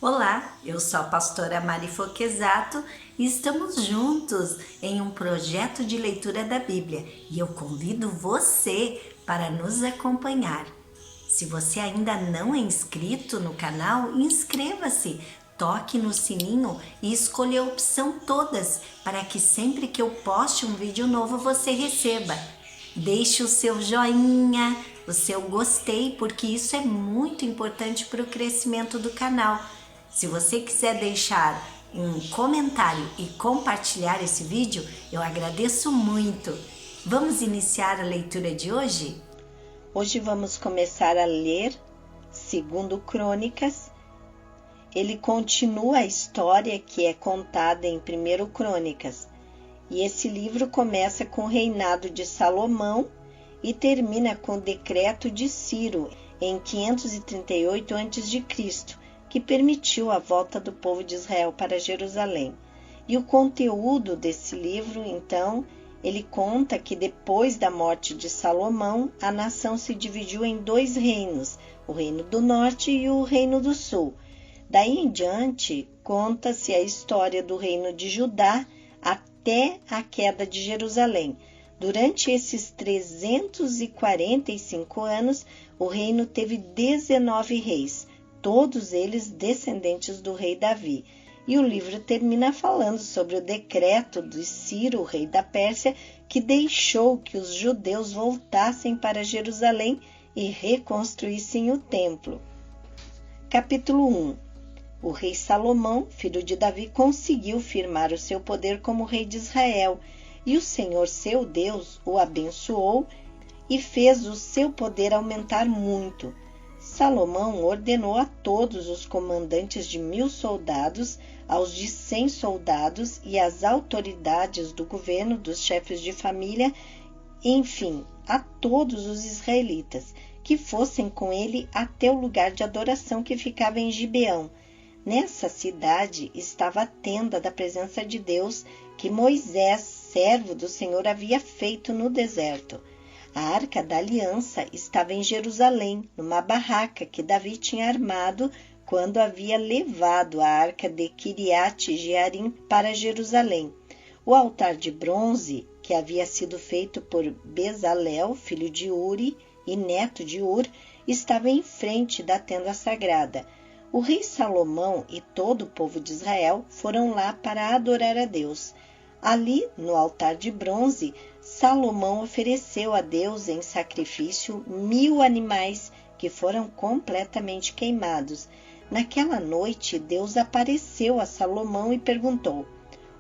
Olá, eu sou a pastora Mari Foquesato e estamos juntos em um projeto de leitura da Bíblia e eu convido você para nos acompanhar. Se você ainda não é inscrito no canal, inscreva-se, toque no sininho e escolha a opção todas para que sempre que eu poste um vídeo novo você receba. Deixe o seu joinha, o seu gostei, porque isso é muito importante para o crescimento do canal. Se você quiser deixar um comentário e compartilhar esse vídeo, eu agradeço muito. Vamos iniciar a leitura de hoje? Hoje vamos começar a ler 2 Crônicas. Ele continua a história que é contada em 1 Crônicas. E esse livro começa com o reinado de Salomão e termina com o decreto de Ciro em 538 a.C., que permitiu a volta do povo de Israel para Jerusalém. E o conteúdo desse livro, então, ele conta que depois da morte de Salomão, a nação se dividiu em 2 reinos, o reino do norte e o reino do sul. Daí em diante, conta-se a história do reino de Judá até a queda de Jerusalém. Durante esses 345 anos, o reino teve 19 reis, todos eles descendentes do rei Davi. E o livro termina falando sobre o decreto de Ciro, rei da Pérsia, que deixou que os judeus voltassem para Jerusalém e reconstruíssem o templo. Capítulo 1. O rei Salomão, filho de Davi, conseguiu firmar o seu poder como rei de Israel, e o Senhor, seu Deus, o abençoou e fez o seu poder aumentar muito. Salomão ordenou a todos os comandantes de 1.000 soldados, aos de 100 soldados e às autoridades do governo, dos chefes de família, enfim, a todos os israelitas, que fossem com ele até o lugar de adoração que ficava em Gibeão. Nessa cidade estava a tenda da presença de Deus que Moisés, servo do Senhor, havia feito no deserto. A arca da aliança estava em Jerusalém, numa barraca que Davi tinha armado quando havia levado a arca de Quiriate Jearim para Jerusalém. O altar de bronze, que havia sido feito por Bezalel, filho de Uri e neto de Ur, estava em frente da tenda sagrada. O rei Salomão e todo o povo de Israel foram lá para adorar a Deus. Ali, no altar de bronze, Salomão ofereceu a Deus em sacrifício 1.000 animais que foram completamente queimados. Naquela noite, Deus apareceu a Salomão e perguntou: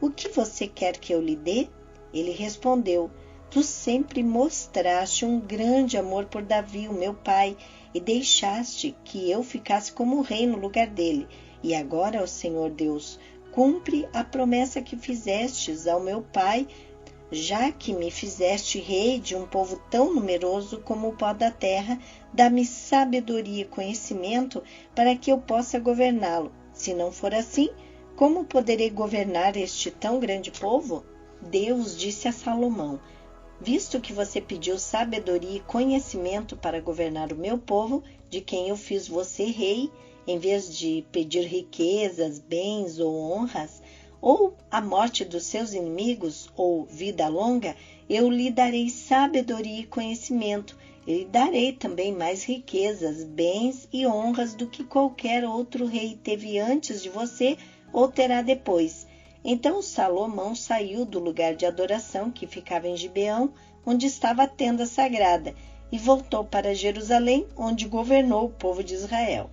"O que você quer que eu lhe dê?" Ele respondeu: "Tu sempre mostraste um grande amor por Davi, o meu pai, e deixaste que eu ficasse como rei no lugar dele. E agora, ó Senhor Deus, cumpre a promessa que fizestes ao meu pai, já que me fizeste rei de um povo tão numeroso como o pó da terra, dá-me sabedoria e conhecimento para que eu possa governá-lo. Se não for assim, como poderei governar este tão grande povo?" Deus disse a Salomão: "Visto que você pediu sabedoria e conhecimento para governar o meu povo, de quem eu fiz você rei, em vez de pedir riquezas, bens ou honras, ou a morte dos seus inimigos, ou vida longa, eu lhe darei sabedoria e conhecimento. E lhe darei também mais riquezas, bens e honras do que qualquer outro rei teve antes de você ou terá depois." Então Salomão saiu do lugar de adoração que ficava em Gibeão, onde estava a tenda sagrada, e voltou para Jerusalém, onde governou o povo de Israel.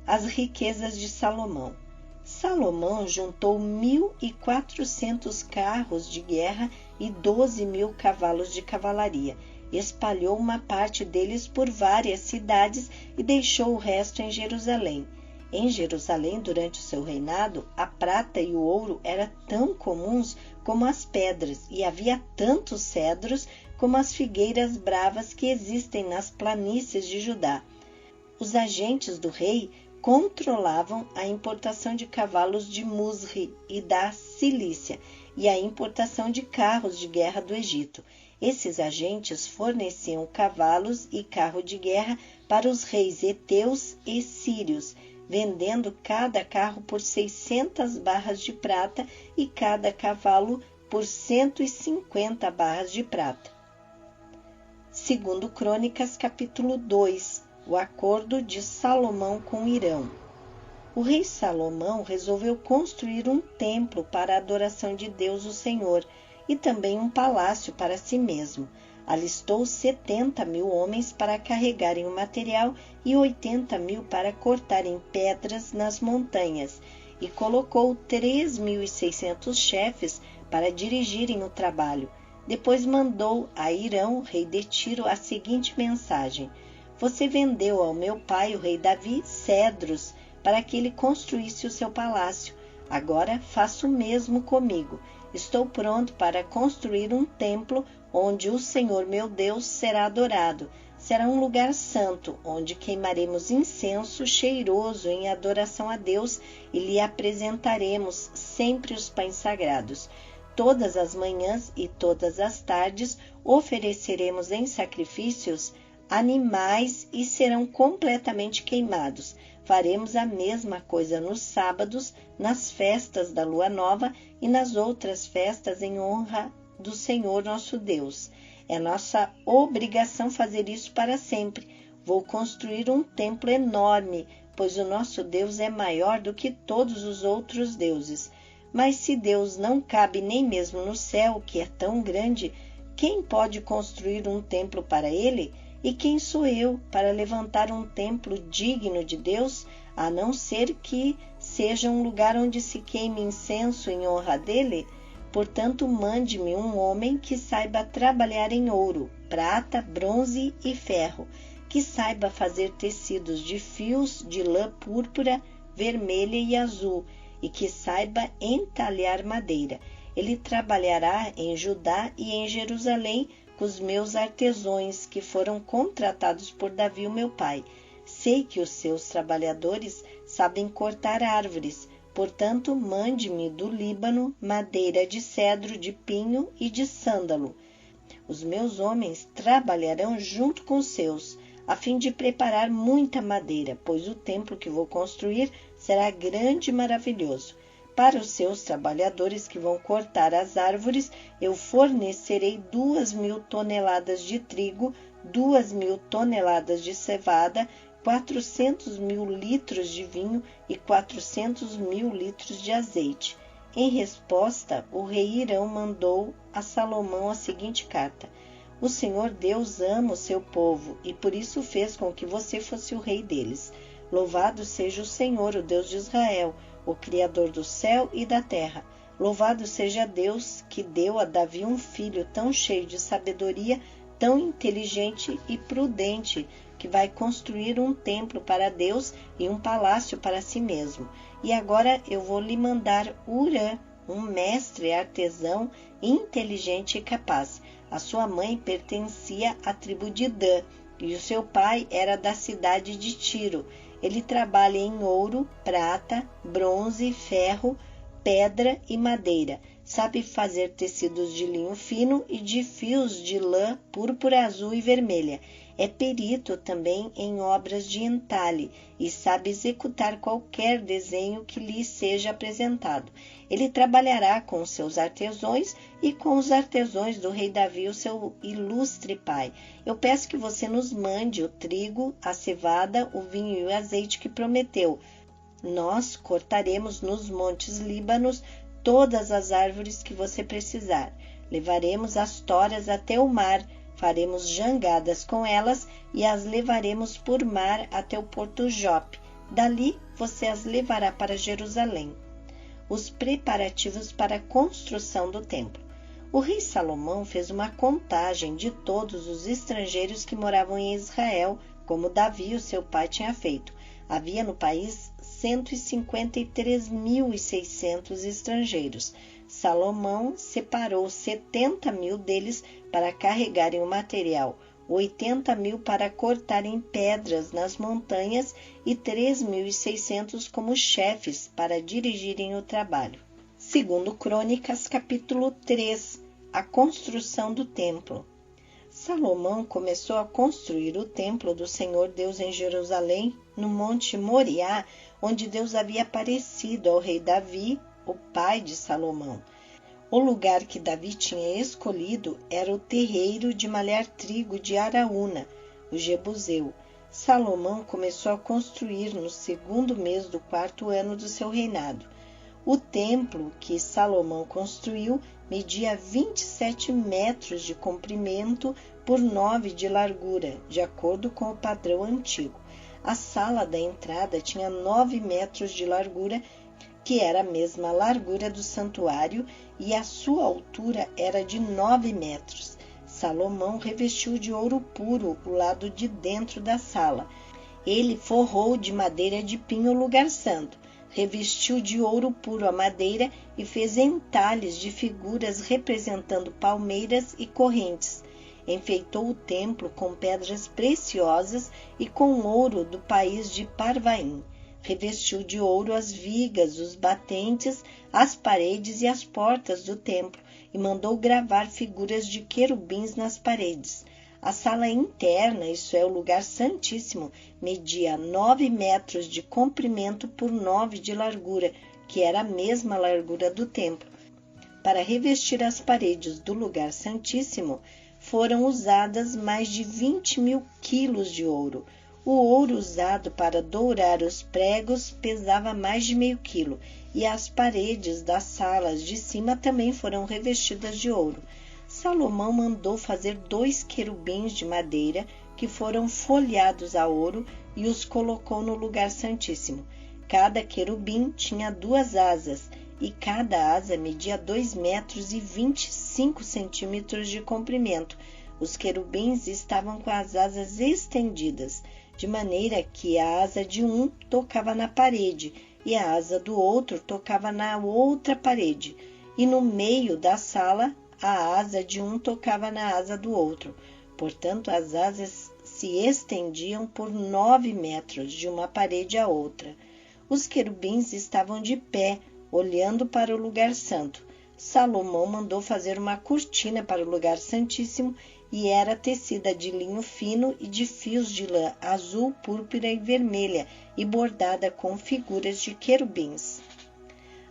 As riquezas de Salomão. Salomão juntou 1.400 carros de guerra e 12.000 cavalos de cavalaria. Espalhou uma parte deles por várias cidades e deixou o resto em Jerusalém. Em Jerusalém, durante o seu reinado, a prata e o ouro eram tão comuns como as pedras, e havia tantos cedros como as figueiras bravas que existem nas planícies de Judá. Os agentes do rei controlavam a importação de cavalos de Musri e da Cilícia e a importação de carros de guerra do Egito. Esses agentes forneciam cavalos e carro de guerra para os reis heteus e sírios, vendendo cada carro por 600 barras de prata e cada cavalo por 150 barras de prata. Segundo Crônicas, capítulo 2, o acordo de Salomão com Hirão. O rei Salomão resolveu construir um templo para a adoração de Deus o Senhor e também um palácio para si mesmo. Alistou 70.000 homens para carregarem o material e 80.000 para cortarem pedras nas montanhas, e colocou 3.600 chefes para dirigirem o trabalho. Depois mandou a Hirão, rei de Tiro, a seguinte mensagem: Você vendeu ao meu pai, o rei Davi, cedros para que ele construísse o seu palácio. Agora faça o mesmo comigo. Estou pronto para construir um templo onde o Senhor meu Deus será adorado. Será um lugar santo, onde queimaremos incenso cheiroso em adoração a Deus e lhe apresentaremos sempre os pães sagrados. Todas as manhãs e todas as tardes ofereceremos em sacrifícios animais e serão completamente queimados. Faremos a mesma coisa nos sábados, nas festas da lua nova e nas outras festas em honra do Senhor nosso Deus. É nossa obrigação fazer isso para sempre. Vou construir um templo enorme, pois o nosso Deus é maior do que todos os outros deuses. Mas se Deus não cabe nem mesmo no céu, que é tão grande, quem pode construir um templo para ele? E quem sou eu para levantar um templo digno de Deus, a não ser que seja um lugar onde se queime incenso em honra dele? Portanto, mande-me um homem que saiba trabalhar em ouro, prata, bronze e ferro, que saiba fazer tecidos de fios de lã púrpura, vermelha e azul, e que saiba entalhar madeira. Ele trabalhará em Judá e em Jerusalém com os meus artesãos, que foram contratados por Davi, o meu pai. Sei que os seus trabalhadores sabem cortar árvores, portanto, mande-me do Líbano madeira de cedro, de pinho e de sândalo. Os meus homens trabalharão junto com os seus, a fim de preparar muita madeira, pois o templo que vou construir será grande e maravilhoso. Para os seus trabalhadores que vão cortar as árvores, eu fornecerei 2.000 toneladas de trigo, 2.000 toneladas de cevada, 400.000 litros de vinho e 400.000 litros de azeite. Em resposta, o rei Hirão mandou a Salomão a seguinte carta: O Senhor Deus ama o seu povo e por isso fez com que você fosse o rei deles. Louvado seja o Senhor, o Deus de Israel, o Criador do céu e da terra. Louvado seja Deus que deu a Davi um filho tão cheio de sabedoria, tão inteligente e prudente, que vai construir um templo para Deus e um palácio para si mesmo. E agora eu vou lhe mandar Hurã, um mestre artesão inteligente e capaz. A sua mãe pertencia à tribo de Dan e o seu pai era da cidade de Tiro. Ele trabalha em ouro, prata, bronze, ferro, pedra e madeira. Sabe fazer tecidos de linho fino e de fios de lã púrpura, azul e vermelha. É perito também em obras de entalhe e sabe executar qualquer desenho que lhe seja apresentado. Ele trabalhará com seus artesãos e com os artesãos do rei Davi, o seu ilustre pai. Eu peço que você nos mande o trigo, a cevada, o vinho e o azeite que prometeu. Nós cortaremos nos montes Líbanos todas as árvores que você precisar. Levaremos as toras até o mar, faremos jangadas com elas e as levaremos por mar até o porto Jope. Dali você as levará para Jerusalém. Os preparativos para a construção do templo. O rei Salomão fez uma contagem de todos os estrangeiros que moravam em Israel, como Davi, o seu pai, tinha feito. Havia no país 153.600 estrangeiros. Salomão separou 70.000 deles para carregarem o material, 80.000 para cortarem pedras nas montanhas e 3.600 como chefes para dirigirem o trabalho. Segundo Crônicas, capítulo 3, a construção do templo. Salomão começou a construir o templo do Senhor Deus em Jerusalém, no Monte Moriá, onde Deus havia aparecido ao rei Davi, o pai de Salomão. O lugar que Davi tinha escolhido era o terreiro de malhar trigo de Araúna, o Jebuseu. Salomão começou a construir no 2º mês do 4º ano do seu reinado. O templo que Salomão construiu media 27 metros de comprimento por 9 de largura, de acordo com o padrão antigo. A sala da entrada tinha 9 metros de largura, que era a mesma largura do santuário, e a sua altura era de 9 metros. Salomão revestiu de ouro puro o lado de dentro da sala. Ele forrou de madeira de pinho o lugar santo, revestiu de ouro puro a madeira e fez entalhes de figuras representando palmeiras e correntes. Enfeitou o templo com pedras preciosas e com ouro do país de Parvaim. Revestiu de ouro as vigas, os batentes, as paredes e as portas do templo e mandou gravar figuras de querubins nas paredes. A sala interna, isso é, o lugar santíssimo, media 9 metros de comprimento por 9 de largura, que era a mesma largura do templo. Para revestir as paredes do lugar santíssimo, foram usadas mais de 20.000 quilos de ouro. O ouro usado para dourar os pregos pesava mais de meio quilo, e as paredes das salas de cima também foram revestidas de ouro. Salomão mandou fazer 2 querubins de madeira que foram folheados a ouro e os colocou no lugar santíssimo. Cada querubim tinha 2 asas, e cada asa media 2 metros e 25 centímetros de comprimento. Os querubins estavam com as asas estendidas, de maneira que a asa de um tocava na parede e a asa do outro tocava na outra parede, e no meio da sala a asa de um tocava na asa do outro. Portanto, as asas se estendiam por 9 metros de uma parede à outra. Os querubins estavam de pé, olhando para o lugar santo. Salomão mandou fazer uma cortina para o lugar santíssimo e era tecida de linho fino e de fios de lã azul, púrpura e vermelha e bordada com figuras de querubins.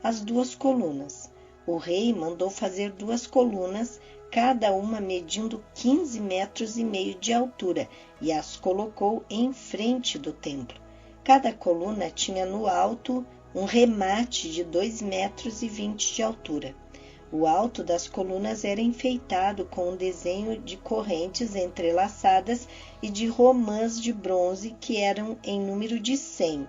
As 2 colunas. O rei mandou fazer 2 colunas, cada uma medindo 15 metros e meio de altura, e as colocou em frente do templo. Cada coluna tinha no alto um remate de 2 metros e 20 de altura. O alto das colunas era enfeitado com um desenho de correntes entrelaçadas e de romãs de bronze que eram em número de 100.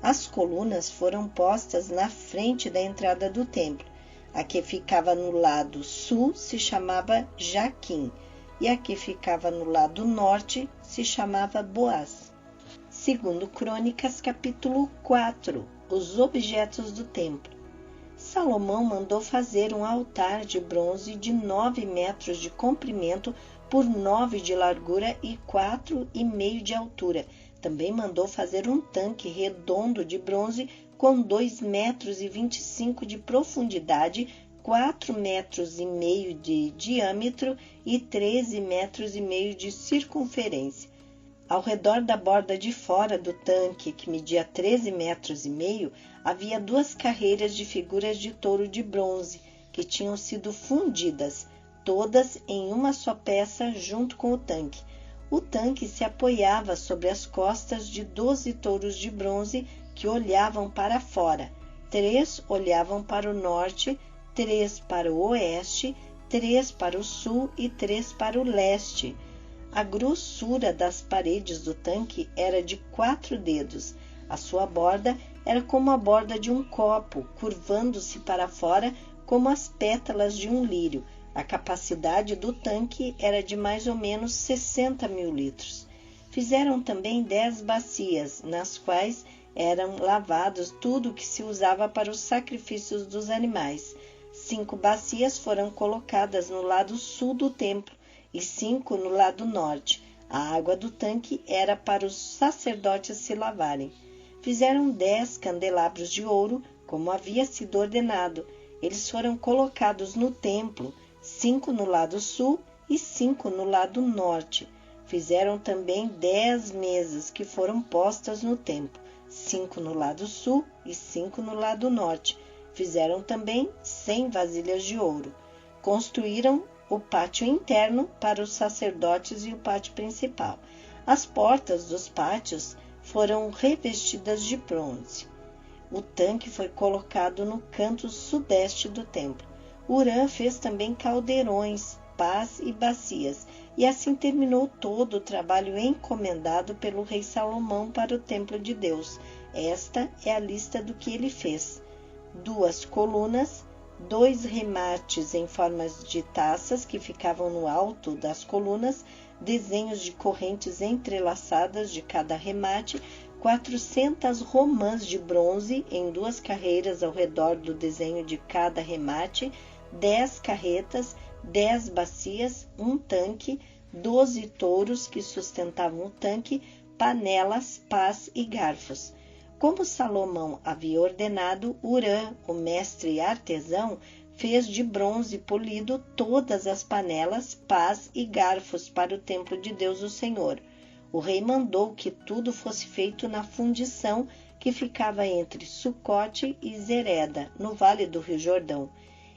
As colunas foram postas na frente da entrada do templo. A que ficava no lado sul se chamava Jaquim, e a que ficava no lado norte se chamava Boaz. Segundo Crônicas, capítulo 4, os objetos do templo. Salomão mandou fazer um altar de bronze de 9 metros de comprimento por 9 de largura e 4,5 de altura. Também mandou fazer um tanque redondo de bronze com 2 metros e 25 de profundidade, 4 metros e meio de diâmetro e 13 metros e meio de circunferência. Ao redor da borda de fora do tanque, que media 13 metros e meio, havia 2 carreiras de figuras de touro de bronze, que tinham sido fundidas, todas em uma só peça junto com o tanque. O tanque se apoiava sobre as costas de 12 touros de bronze que olhavam para fora. 3 olhavam para o norte, 3 para o oeste, 3 para o sul e 3 para o leste. A grossura das paredes do tanque era de 4 dedos. A sua borda era como a borda de um copo, curvando-se para fora como as pétalas de um lírio. A capacidade do tanque era de mais ou menos 60.000 litros. Fizeram também 10 bacias, nas quais eram lavados tudo o que se usava para os sacrifícios dos animais. 5 bacias foram colocadas no lado sul do templo e 5 no lado norte. A água do tanque era para os sacerdotes se lavarem. Fizeram 10 candelabros de ouro, como havia sido ordenado. Eles foram colocados no templo, 5 no lado sul e 5 no lado norte. Fizeram também 10 mesas que foram postas no templo. 5 no lado sul e 5 no lado norte. Fizeram também 100 vasilhas de ouro. Construíram o pátio interno para os sacerdotes e o pátio principal. As portas dos pátios foram revestidas de bronze. O tanque foi colocado no canto sudeste do templo. Hurã fez também caldeirões, pás e bacias, e assim terminou todo o trabalho encomendado pelo rei Salomão para o templo de Deus. Esta é a lista do que ele fez: 2 colunas, 2 remates em formas de taças que ficavam no alto das colunas, desenhos de correntes entrelaçadas de cada remate, 400 romãs de bronze em 2 carreiras ao redor do desenho de cada remate, 10 carretas, 10 bacias, um tanque, 12 touros que sustentavam o tanque, panelas, pás e garfos. Como Salomão havia ordenado, Hurã, o mestre artesão, fez de bronze polido todas as panelas, pás e garfos para o templo de Deus o Senhor. O rei mandou que tudo fosse feito na fundição que ficava entre Sucote e Zereda, no vale do Rio Jordão.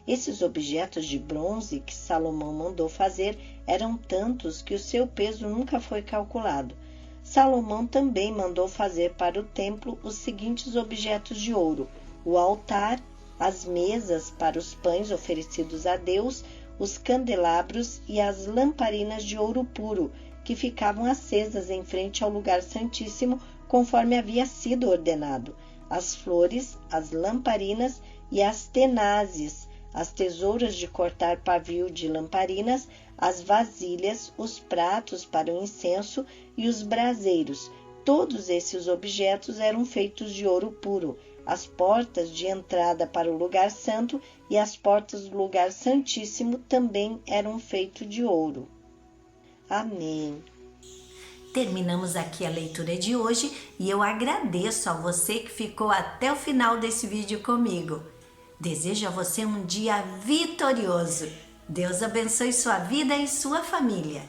Esses objetos de bronze que Salomão mandou fazer eram tantos que o seu peso nunca foi calculado. Salomão também mandou fazer para o templo os seguintes objetos de ouro: o altar, as mesas para os pães oferecidos a Deus, os candelabros e as lamparinas de ouro puro, que ficavam acesas em frente ao lugar santíssimo, conforme havia sido ordenado, as flores, as lamparinas e as tenazes, as tesouras de cortar pavio de lamparinas, as vasilhas, os pratos para o incenso e os braseiros. Todos esses objetos eram feitos de ouro puro. As portas de entrada para o lugar santo e as portas do lugar santíssimo também eram feitos de ouro. Amém. Terminamos aqui a leitura de hoje e eu agradeço a você que ficou até o final desse vídeo comigo. Desejo a você um dia vitorioso. Deus abençoe sua vida e sua família.